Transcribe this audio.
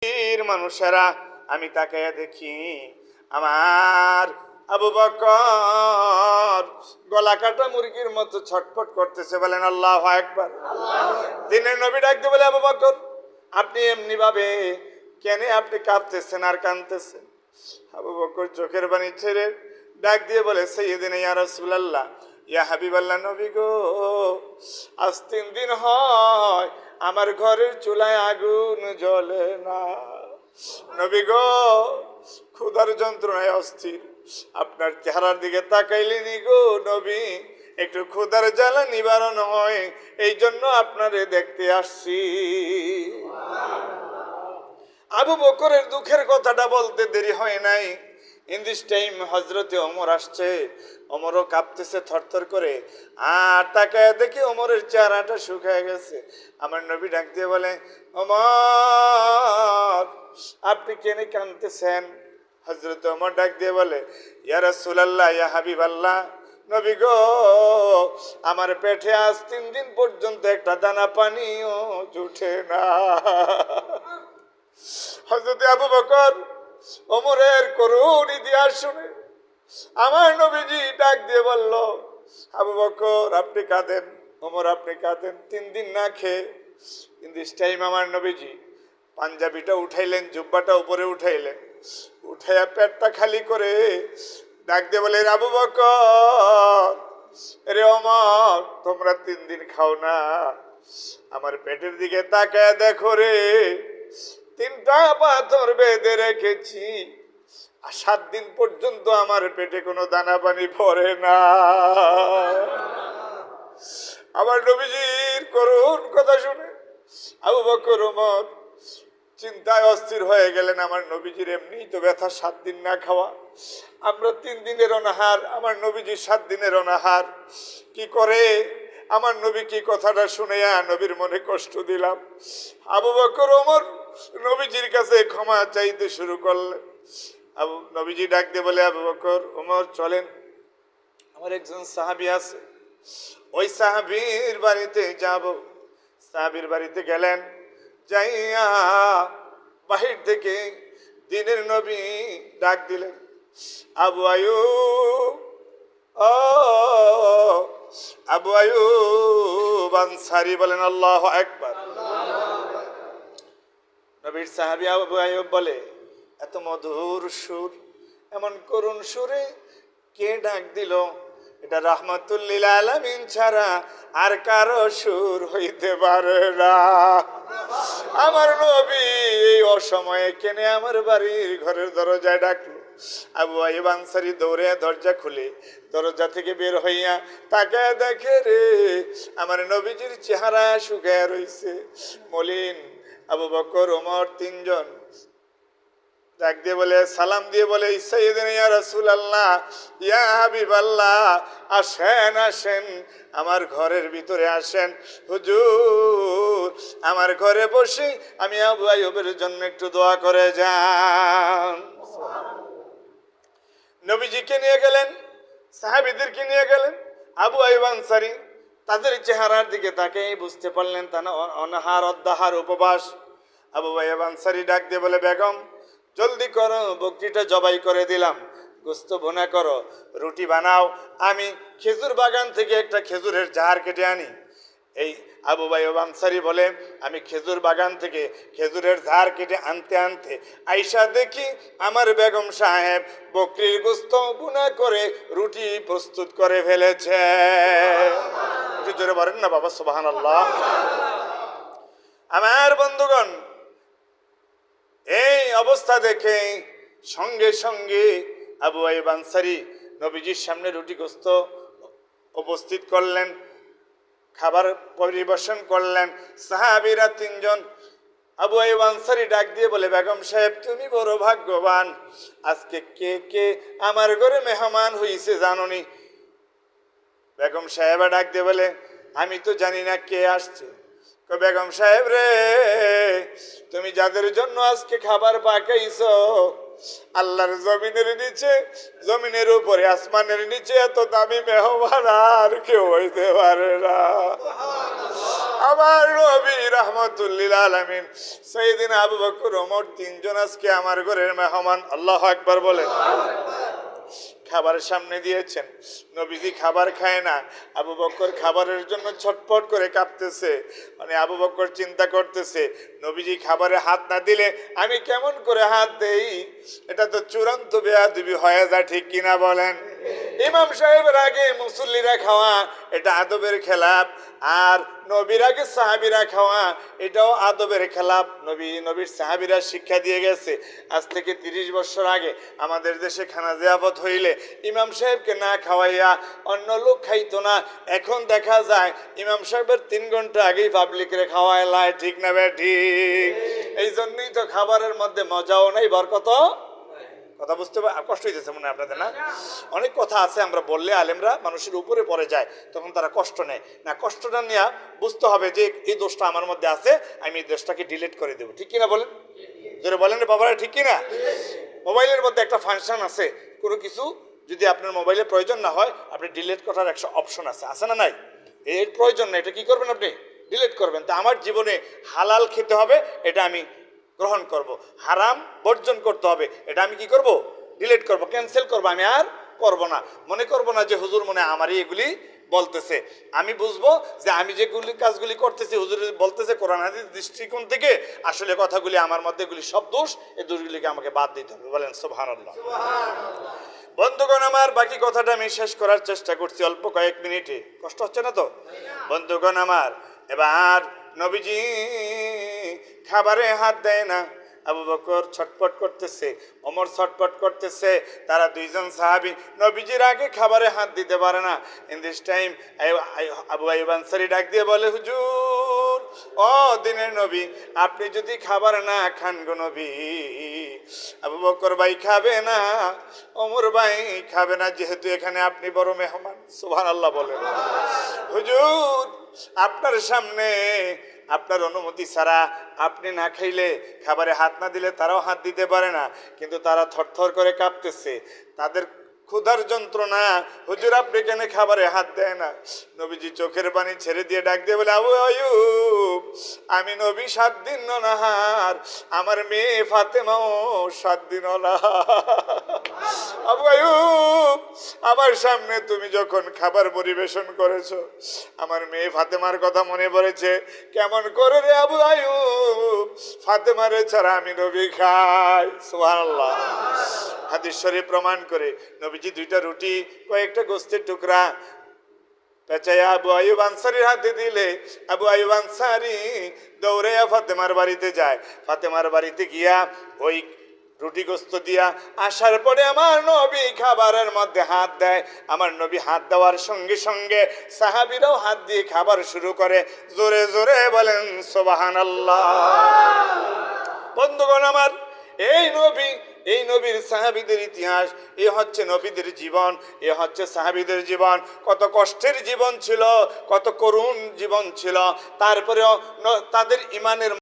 মানুষেরা আমি তাকাইয়া দেখি আমার আবু বকর গলা কাটা মুরগির মতো ছটফট করতেছে। বলেন আল্লাহু আকবার। দিনের নবী ডাক দিয়ে বলে, আবু বকর আপনি এমনি ভাবে কেন আপনি কাঁদতেছেন আর কাঁদতেছেন? আবু বকর চোখের পানি ছেড়ে ডাক দিয়ে বলে, সাইয়্যিদিনা ইয়া রাসূলুল্লাহ, ইয়া হাবিবাল্লাহ, নবী গো, আজ 3 দিন হয় আমার ঘরের চুলায় আগুন জ্বলে না। নবী গো, ক্ষুধার যন্ত্রণায় অস্থির, আপনার চেহারার দিকে তাকাইলেনি গো নবী, একটু ক্ষুধার জ্বালা নিবারণ হয়, এই জন্য আপনারে দেখতে আসছি। আবু বকরের দুঃখের কথাটা বলতে দেরি হয় নাই। ইন দিস টাইম হজরতে ওমর আসছে। ওমরও কাঁপতেছে থরথর করে, আর তাকায় দেখি ওমরের চেহারাটা শুকায় গেছে। আমার নবী ডাক দিয়ে বলে, ওমর আপনি কেন কাঁদতেছেন? হজরত ওমর ডাক দিয়ে বলে, ইয়া রাসূলুল্লাহ, ইয়া হাবিবাল্লাহ, নবী গো, আমার পেটে আজ 3 দিন পর্যন্ত একটা দানা পানিও জুটে না। হযরত আবু বকর ওমরের করুণ ইতিহাস শুনে আমার নবীজি ডাক দিয়ে বলল, আবু বকর আপনি কাঁদেন, ওমর আপনি কাঁদেন, 3 দিন না খেয়ে। ইন দিস টাইম আমার নবীজি পাঞ্জাবিটা উঠাইলেন, জুব্বাটা উপরে উঠাইলেন, উঠাইয়া পেটটা খালি করে ডাক দিয়ে বলে, আবু বকর, রে ওমর, তোমরা 3 দিন খাও না, আমার পেটের দিকে তাকায় দেখো রে, 3টা পাথর বেঁধে রেখেছি, আর 7 দিন পর্যন্ত আমার পেটে কোনো দানা পানি পড়ে না। আমার নবীজির করুণ কথা শুনে আবু বকর ওমর চিন্তায় অস্থির হয়ে গেলেন। আমার নবীজির এমনিই তো ব্যথা, 7 দিন না খাওয়া, আমরা 3 দিনের অনাহার, আমার নবীজি 7 দিনের অনাহার। কি করে আমার নবী কি কথাটা শুনে নবীর মনে কষ্ট দিলাম। আবু বকর ওমর নবীজির কাছে ক্ষমা চাইতে শুরু করলেন। নবীজি ডাক দিয়ে বলে, আবু বকর ওমর চলেন, আমার একজন সাহাবী আছে, ওই সাহাবীর বাড়িতে যাব। সাহাবীর বাড়িতে গেলেন, যাইয়া বাহির থেকে দিনের নবী ডাক দিলেন, আবু আয়ুব, ও আবু আয়ুব আনসারী। বলেন আল্লাহু আকবার। নবীর সাহাবী আবু আয়ুব বলে, এত মধুর সুর, এমন করুণ সুরে কে ডাক দিল? এটা রাহমাতুল লিল আলামিন ছাড়া আর কারো সুর হইতে পারে না। আমার নবী এই অসময়ে কেনে আমার বাড়ির ঘরের দরজায় ডাকলো। আবু আইয়ুব আনসারী দৌড়ে দরজা খুলে দরজা থেকে বের হইয়া তাকায় দেখে রে, আমার নবীজির চেহারা শুকায় রইছে, মলিন। আবু বকর ওমর 3 জন ডাক দিয়ে বলে, সালাম দিয়ে বলে, সাইয়্যিদিনা ইয়া রাসূলুল্লাহ, ইয়া হাবিবাল্লাহ, আসেন আসেন, আমার ঘরের ভিতরে আসেন। হুজুর আমার ঘরে বসে আমি আবু আইয়ুবের জন্য একটু দোয়া করে যান। নবীজিকে নিয়ে গেলেন, সাহাবীদেরকে নিয়ে গেলেন। আবু আইয়ুব আনসারী তাদের চেহারার দিকে তাকে বুঝতে পারলেন তারা অনাহার অদ্যাহার উপবাস। আবু আইয়ুব আনসারী ডাক দিয়ে বলে, বেগম জলদি করো, বকরিটা জবাই করে দিলাম, গোস্ত ভুনা করো, রুটি বানাও, আমি খেজুর বাগান থেকে একটা খেজুরের ঝাড় কেটে আনি। এই আবু আইয়ুব আনসারী বলে, আমি খেজুর বাগান থেকে খেজুরের ঝাড় কেটে আনতে আনতে আইসা দেখি আমার বেগম সাহেব বকরির গোস্ত ভুনা করে রুটি প্রস্তুত করে ফেলেছে। একটু জোরে বলেন না বাবা সুবহানাল্লাহ। আমার বন্ধুগণ, এই অবস্থা দেখে সঙ্গে সঙ্গে আবু আইয়ুব আনসারী নবীজির সামনে রুটি গোস্ত উপস্থিত করলেন, খাবার পরিবেশন করলেন। সাহাবীরা 3 জন। আবু আইয়ুব আনসারী ডাক দিয়ে বলে, বেগম সাহেব তুমি বড় ভাগ্যবান, আজকে কে কে আমার ঘরে মেহমান হইছে জানোনি? বেগম সাহেবা ডাক দিয়ে বলে, আমি তো জানি না কে আসছে। বেগম সাহেব রে, তুমি যাদের জন্য আজকে খাবার পাকাইছো, আল্লাহর জমিনের নিচে, জমিনের উপরে, আসমানের নিচে এত দামি মেহমান আর কেউ হইতে পারে না। আমার নবী রাহমাতুল লিল আলামিন সাইয়েদিনা আবু বকর ওমর তিনজন আজকে আমার ঘরের মেহমান। আল্লাহু আকবার বলেন। খাবার সামনে দিয়েছেন, নবীজি খাবার খায় না, আবু বকর খাবারের জন্য ছটফট করে কাঁপতেছে। মানে আবু বকর চিন্তা করতেছে নবীজি খাবারে হাত না দিলে আমি কেমন করে হাত দেই, এটা তো চূড়ান্ত বেয়াদবি হয়ে যায়, ঠিক কিনা বলেন? ইমাম সাহেবের আগে মুসল্লিরা খাওয়া এটা আদবের খেলাপ, আর নবীর আগে সাহাবীরা খাওয়া এটাও আদবের খেলাপ। নবীর সাহাবীরা শিক্ষা দিয়ে গেছে, আজ থেকে 30 বছর আগে আমাদের দেশে খানা জিয়াফত হইলে ইমাম সাহেবকে না খাওয়াইয়া অন্য লোক খাইতো না। এখন দেখা যায় ইমাম সাহেবের 3 ঘন্টা আগেই পাবলিকের খাওয়ায় লাই, ঠিক না বে ঠিক? এই জন্যই তো খাবারের মধ্যে মজাও নাই, বরকতও। কথা বুঝতে কষ্ট হইতেছে মনে হয় আপনাদের, না? অনেক কথা আছে আমরা বললে আলেমরা মানুষের উপরে পড়ে যায়, তখন তারা কষ্ট নেয় না। কষ্টটা নিয়ে বুঝতে হবে যে এই দোষটা আমার মধ্যে আছে, আমি এই দোষটাকে ডিলিট করে দেবো, ঠিক কিনা বলেন? জোরে বলেন রে বাবারা, ঠিক কিনা? মোবাইলের মধ্যে একটা ফাংশন আছে, কোনো কিছু যদি আপনার মোবাইলে প্রয়োজন না হয় আপনি ডিলিট করার একটা অপশন আছে, আছে না নাই? এর প্রয়োজন না, এটা কি করবেন আপনি? ডিলিট করবেন। তা আমার জীবনে হালাল খেতে হবে, এটা আমি গ্রহণ করব। হারাম বর্জন করতে হবে, এটা আমি কি করব? ডিলিট করব, ক্যান্সেল করব, আমি আর করব না। মনে করব না যে হুজুর মনে আমারই এগুলি বলতেছে। আমি বুঝবো যে আমি যেগুলি কাজগুলি করতেছি হুজুর বলতেছে কোরআন হাদিস দৃষ্টিকোণ থেকে, আসলে কথাগুলি আমার মধ্যে এগুলি সব দোষ, এই দোষগুলিকে আমাকে বাদ দিতে হবে। বলেন সুবহানাল্লাহ। বন্ধুগণ আমার, বাকি কথাটা আমি শেষ করার চেষ্টা করছি অল্প কয়েক মিনিটে, কষ্ট হচ্ছে না তো? বন্ধুগণ আমার, এবার নবীজি খাবারে হাত দেয় না, আবু বকর ছটপট করতেছে, ওমর ছটপট করতেছে, তারা দুইজন সাহাবী নবীজির আগে খাবারে হাত দিতে পারে না। In this time Abu Ayub Ansari ডাক দিয়ে বলে, হুজুর ও দিনের নবী, আপনি যদি খাবার না খান গো নবী, আবু বকর ভাই খাবে না, ওমর ভাই খাবে না, যেহেতু এখানে আপনি বড় মেহমান। সুবহানাল্লাহ বলেন। হুজুর আপনার সামনে আপনার অনুমতি ছাড়া আপনি না খাইলে, খাবারে হাত না দিলে তারাও হাত দিতে পারে না, কিন্তু তারা থরথর করে কাঁপতেছে, তাদের ক্ষুধার যন্ত্রণা। হুজুর আপনি কেন খাবারে হাত দেয় না? নবীজি চোখের পানি ছেড়ে দিয়ে ডাক দিয়ে বলে, আবু আইয়ুব, আমি নবী 7 দিন অনাহার, আমার মেয়ে ফাতেমাও 7 দিন অনাহার। আবু আইয়ুব, আমার সামনে তুমি যখন খাবার পরিবেশন করেছো, আমার মেয়ে ফাতেমার কথা মনে পড়েছে। কেমন করে রে আবু আইয়ুব, ফাতেমারে ছাড়া আমি নবী খাই। সুবহানাল্লাহ। হাদিস শরীফ প্রমাণ করে নবীজি 2টা রুটি, কয়েকটা গোস্তের টুকরা পেঁচাইয়া আবু আইয়ুব আনসারীর হাতে দিলে, আবু আইয়ুব আনসারী দৌড়াইয়া ফাতেমার বাড়িতে যায়। ফাতেমার বাড়িতে গিয়া ওই রুটি গোস্ত দিয়া আসার পরে আমার নবী খাবারের মধ্যে হাত দেয়। আমার নবী হাত দেওয়ার সঙ্গে সঙ্গে সাহাবীরাও হাত দিয়ে খাবার শুরু করে। জোরে জোরে বলেন সুবহানাল্লাহ। বন্ধুগণ আমার, এই নবীর সাহাবীদের ইতিহাস, এ হচ্ছে নবীদের জীবন, এ হচ্ছে সাহাবীদের জীবন। কত কষ্টের জীবন ছিল, কত করুণ জীবন ছিল, তারপরেও তাদের ইমানের